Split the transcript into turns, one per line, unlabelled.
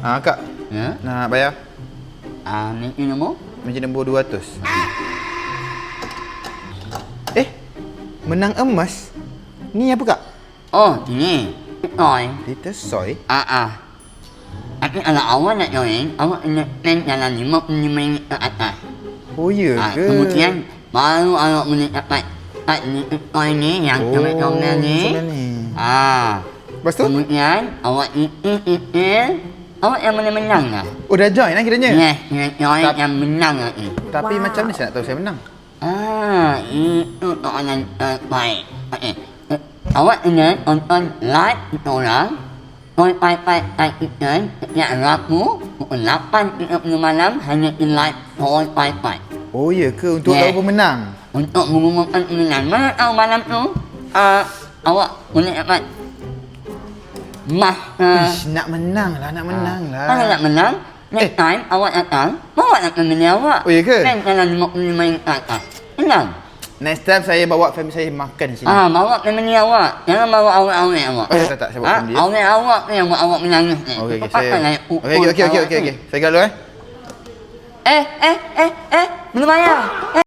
Kak,
Ya?
nak bayar?
Ni nombor?
Meja nombor 200. Menang emas? Ni apa, Kak?
Oh, ini. Bitcoin.
Little soy?
Tapi kalau awak nak join, awak kena spend dalam RM55 ke atas.
Oh, ya ke?
Kemudian, baru awak boleh dapat Bitcoin ni yang comel-comel ni.
Macam ni. Lepas tu?
Kemudian, awak isi, awak yang boleh menang lah.
Oh, dah join lah kiranya?
Yes, join yang menang lagi.
Tapi macam mana saya nak tahu saya menang?
Itu soalan baik. Okey. Awak kena tonton live kita orang Pai kita setiap Rabu pukul 8.30 malam hanya di live Pai.
Oh, ya ke? Untuk tahu pemenang?
Untuk mengumumkan pemenang. Mana tahu malam tu awak boleh dapat emas.
Nak menang lah.
Kalau nak menang, next time awak datang, bawa nak family awak.
Oh, ya ke?
Spend dalam RM55 ke atas. Menang.
Next time saya bawa family saya makan di sini.
Bawa family awak. Jangan bawa awak-awak awak.
Tak, saya bawa family.
Awak yang buat awak menangis ni.
Okey,
Saya...
Okey. Saya gerak dulu.
Belum bayar.